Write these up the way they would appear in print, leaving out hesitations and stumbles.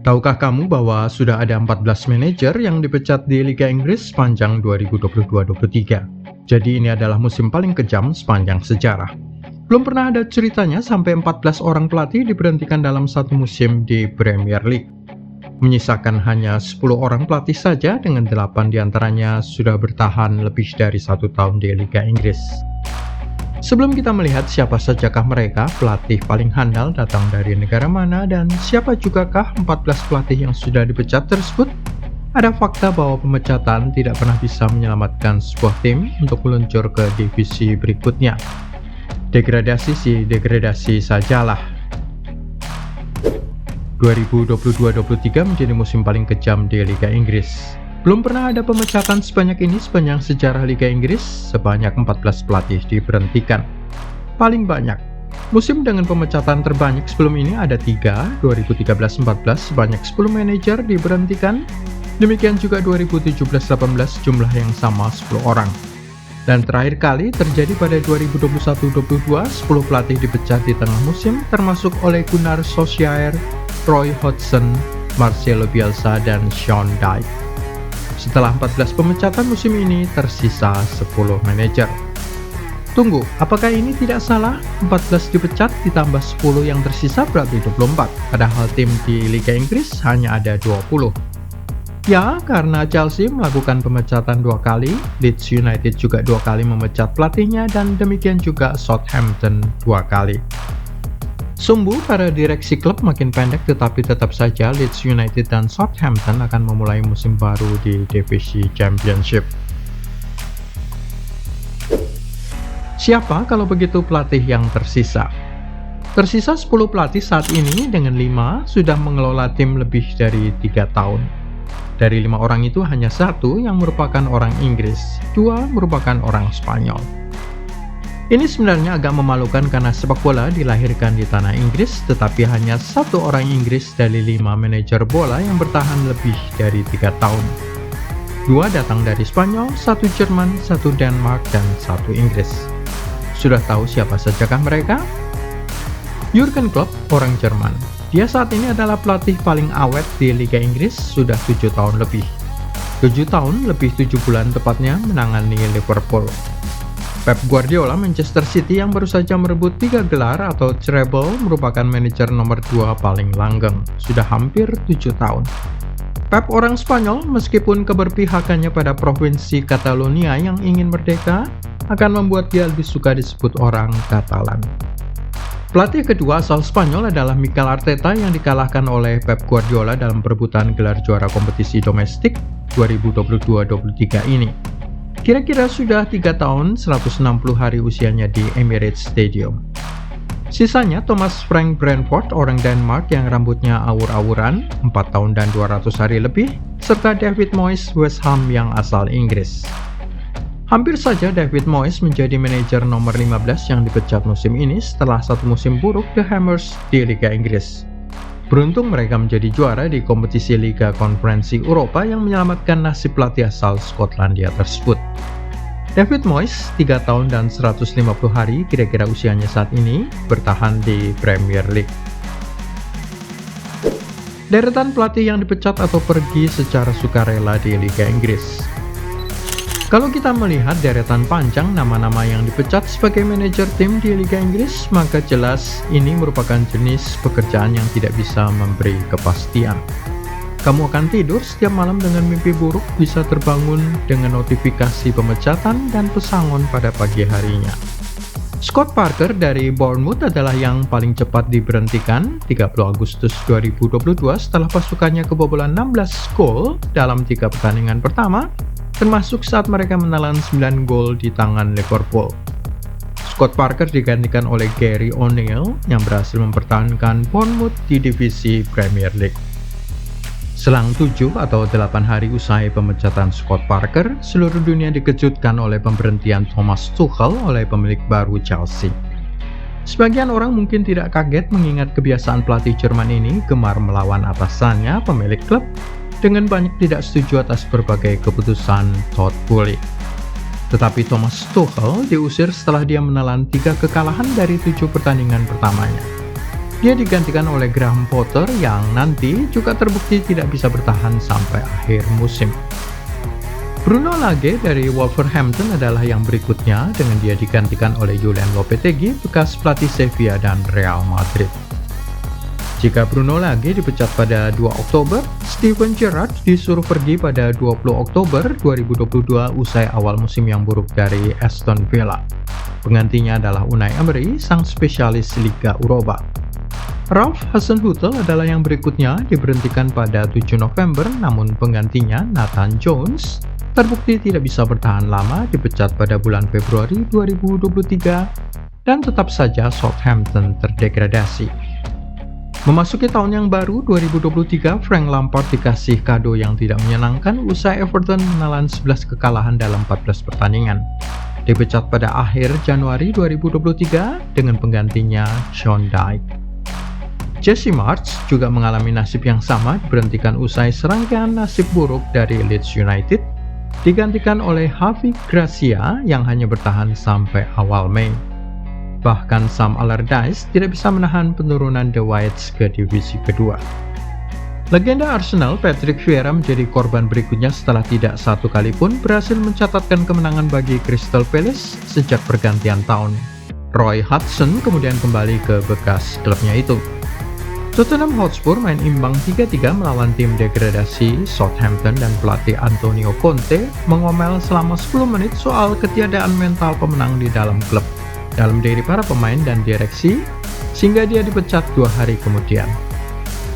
Tahukah kamu bahwa sudah ada 14 manajer yang dipecat di Liga Inggris sepanjang 2022-23? Jadi ini adalah musim paling kejam sepanjang sejarah. Belum pernah ada ceritanya sampai 14 orang pelatih diberhentikan dalam satu musim di Premier League. Menyisakan hanya 10 orang pelatih saja, dengan 8 diantaranya sudah bertahan lebih dari 1 tahun di Liga Inggris. Sebelum kita melihat siapa sajakah mereka, pelatih paling handal datang dari negara mana, dan siapa jugakah 14 pelatih yang sudah dipecat tersebut, ada fakta bahwa pemecatan tidak pernah bisa menyelamatkan sebuah tim untuk meluncur ke divisi berikutnya. Degradasi sih degradasi sajalah. 2022-23 menjadi musim paling kejam di Liga Inggris. Belum pernah ada pemecatan sebanyak ini sepanjang sejarah Liga Inggris. Sebanyak 14 pelatih diberhentikan. Paling banyak. Musim dengan pemecatan terbanyak sebelum ini ada 3, 2013-14 sebanyak 10 manajer diberhentikan. Demikian juga 2017-18 jumlah yang sama 10 orang. Dan terakhir kali terjadi pada 2021-22, 10 pelatih dipecat di tengah musim, termasuk Ole Gunnar Solskjaer, Roy Hodgson, Marcelo Bielsa, dan Sean Dyche. Setelah 14 pemecatan musim ini, tersisa 10 manajer. Tunggu, apakah ini tidak salah? 14 dipecat ditambah 10 yang tersisa berarti 24. Padahal tim di Liga Inggris hanya ada 20. Ya, karena Chelsea melakukan pemecatan 2 kali, Leeds United juga 2 kali memecat pelatihnya, dan demikian juga Southampton 2 kali. Sumbu para direksi klub makin pendek, tetapi tetap saja Leeds United dan Southampton akan memulai musim baru di divisi Championship. Siapa kalau begitu pelatih yang tersisa? Tersisa 10 pelatih saat ini, dengan 5 sudah mengelola tim lebih dari 3 tahun. Dari 5 orang itu hanya 1 yang merupakan orang Inggris, 2 merupakan orang Spanyol. Ini sebenarnya agak memalukan karena sepak bola dilahirkan di tanah Inggris, tetapi hanya 1 orang Inggris dari 5 manajer bola yang bertahan lebih dari 3 tahun. 2 datang dari Spanyol, 1 Jerman, 1 Denmark, dan 1 Inggris. Sudah tahu siapa sajakah mereka? Jurgen Klopp, orang Jerman. Dia saat ini adalah pelatih paling awet di Liga Inggris, sudah 7 tahun lebih. 7 tahun lebih 7 bulan tepatnya menangani Liverpool. Pep Guardiola Manchester City yang baru saja merebut 3 gelar atau treble merupakan manajer nomor 2 paling langgeng, sudah hampir 7 tahun. Pep orang Spanyol, meskipun keberpihakannya pada provinsi Catalonia yang ingin merdeka, akan membuat dia lebih suka disebut orang Katalan. Pelatih kedua asal Spanyol adalah Mikel Arteta yang dikalahkan oleh Pep Guardiola dalam perebutan gelar juara kompetisi domestik 2022-23 ini. Kira-kira sudah 3 tahun 160 hari usianya di Emirates Stadium. Sisanya Thomas Frank Brentford, orang Denmark yang rambutnya awur-awuran, 4 tahun dan 200 hari lebih, serta David Moyes West Ham yang asal Inggris. Hampir saja David Moyes menjadi manajer nomor 15 yang dipecat musim ini setelah 1 musim buruk The Hammers di Liga Inggris. Beruntung mereka menjadi juara di kompetisi Liga Konferensi Eropa yang menyelamatkan nasib pelatih asal Skotlandia tersebut. David Moyes, 3 tahun dan 150 hari kira-kira usianya saat ini, bertahan di Premier League. Deretan pelatih yang dipecat atau pergi secara sukarela di Liga Inggris. Kalau kita melihat deretan panjang nama-nama yang dipecat sebagai manajer tim di Liga Inggris, maka jelas ini merupakan jenis pekerjaan yang tidak bisa memberi kepastian. Kamu akan tidur setiap malam dengan mimpi buruk, bisa terbangun dengan notifikasi pemecatan dan pesangon pada pagi harinya. Scott Parker dari Bournemouth adalah yang paling cepat diberhentikan 30 Agustus 2022 setelah pasukannya kebobolan 16 gol dalam 3 pertandingan pertama, termasuk saat mereka menelan 9 gol di tangan Liverpool. Scott Parker digantikan oleh Gary O'Neill yang berhasil mempertahankan Bournemouth di divisi Premier League. Selang 7 atau 8 hari usai pemecatan Scott Parker, seluruh dunia dikejutkan oleh pemberhentian Thomas Tuchel oleh pemilik baru Chelsea. Sebagian orang mungkin tidak kaget mengingat kebiasaan pelatih Jerman ini gemar melawan atasannya, pemilik klub, dengan banyak tidak setuju atas berbagai keputusan Todd Boehly. Tetapi Thomas Tuchel diusir setelah dia menelan 3 kekalahan dari 7 pertandingan pertamanya. Dia digantikan oleh Graham Potter yang nanti juga terbukti tidak bisa bertahan sampai akhir musim. Bruno Lage dari Wolverhampton adalah yang berikutnya, dengan dia digantikan oleh Julian Lopetegui, bekas pelatih Sevilla dan Real Madrid. Jika Bruno Lage dipecat pada 2 Oktober, Steven Gerrard disuruh pergi pada 20 Oktober 2022 usai awal musim yang buruk dari Aston Villa. Penggantinya adalah Unai Emery, sang spesialis Liga Eropa. Ralph Hasenhüttl adalah yang berikutnya, diberhentikan pada 7 November, namun penggantinya Nathan Jones terbukti tidak bisa bertahan lama, dipecat pada bulan Februari 2023 dan tetap saja Southampton terdegradasi. Memasuki tahun yang baru 2023, Frank Lampard dikasih kado yang tidak menyenangkan usai Everton menelan 11 kekalahan dalam 14 pertandingan. Dipecat pada akhir Januari 2023 dengan penggantinya Sean Dyche. Jesse Marsch juga mengalami nasib yang sama, diberhentikan usai serangkaian nasib buruk dari Leeds United, digantikan oleh Javi Gracia yang hanya bertahan sampai awal Mei. Bahkan Sam Allardyce tidak bisa menahan penurunan The Whites ke divisi kedua. Legenda Arsenal Patrick Vieira menjadi korban berikutnya setelah tidak satu kali pun berhasil mencatatkan kemenangan bagi Crystal Palace sejak pergantian tahun. Roy Hodgson kemudian kembali ke bekas klubnya itu. Tottenham Hotspur main imbang 3-3 melawan tim degradasi Southampton dan pelatih Antonio Conte mengomel selama 10 menit soal ketiadaan mental pemenang di dalam klub, dalam diri para pemain dan direksi, sehingga dia dipecat 2 hari kemudian.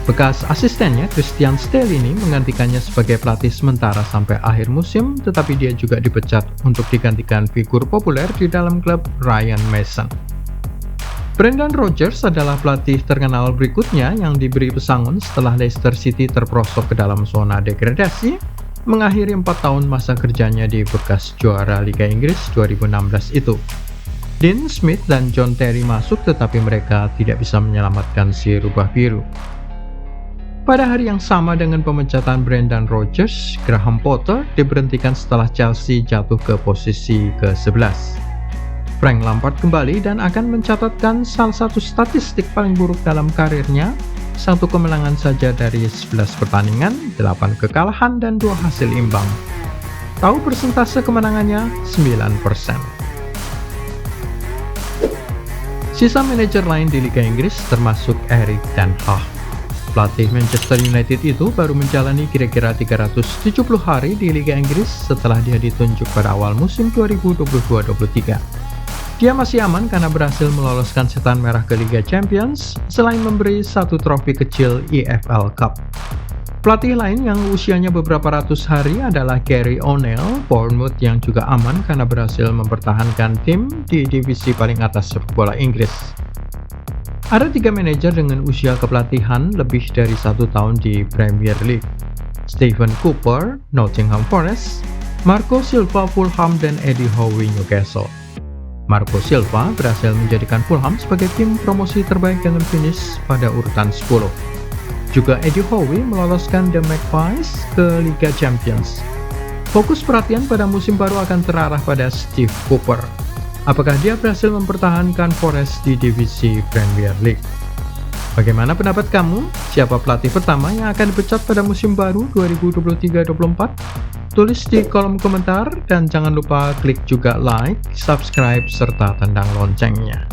Bekas asistennya Christian Stellini menggantikannya sebagai pelatih sementara sampai akhir musim, tetapi dia juga dipecat untuk digantikan figur populer di dalam klub, Ryan Mason. Brendan Rodgers adalah pelatih terkenal berikutnya yang diberi pesangon setelah Leicester City terperosok ke dalam zona degradasi, mengakhiri 4 tahun masa kerjanya di bekas juara Liga Inggris 2016 itu. Dean Smith dan John Terry masuk, tetapi mereka tidak bisa menyelamatkan si rubah biru. Pada hari yang sama dengan pemecatan Brendan Rodgers, Graham Potter diberhentikan setelah Chelsea jatuh ke posisi ke-11. Frank Lampard kembali dan akan mencatatkan salah satu statistik paling buruk dalam karirnya, 1 kemenangan saja dari 11 pertandingan, 8 kekalahan dan 2 hasil imbang. Tahu persentase kemenangannya? 9%. Sisa manajer lain di Liga Inggris termasuk Erik ten Hag. Pelatih Manchester United itu baru menjalani kira-kira 370 hari di Liga Inggris setelah dia ditunjuk pada awal musim 2022-23. Dia masih aman karena berhasil meloloskan Setan Merah ke Liga Champions, selain memberi 1 trofi kecil EFL Cup. Pelatih lain yang usianya beberapa ratus hari adalah Gary O'Neill, Bournemouth, yang juga aman karena berhasil mempertahankan tim di divisi paling atas sepak bola Inggris. Ada 3 manajer dengan usia kepelatihan lebih dari 1 tahun di Premier League: Stephen Cooper, Nottingham Forest, Marco Silva, Fulham, dan Eddie Howe, Newcastle. Marco Silva berhasil menjadikan Fulham sebagai tim promosi terbaik dengan finish pada urutan 10. Juga Eddie Howe meloloskan The Magpies ke Liga Champions. Fokus perhatian pada musim baru akan terarah pada Steve Cooper. Apakah dia berhasil mempertahankan Forest di divisi Premier League? Bagaimana pendapat kamu? Siapa pelatih pertama yang akan dipecat pada musim baru 2023-24? Tulis di kolom komentar dan jangan lupa klik juga like, subscribe, serta tandang loncengnya.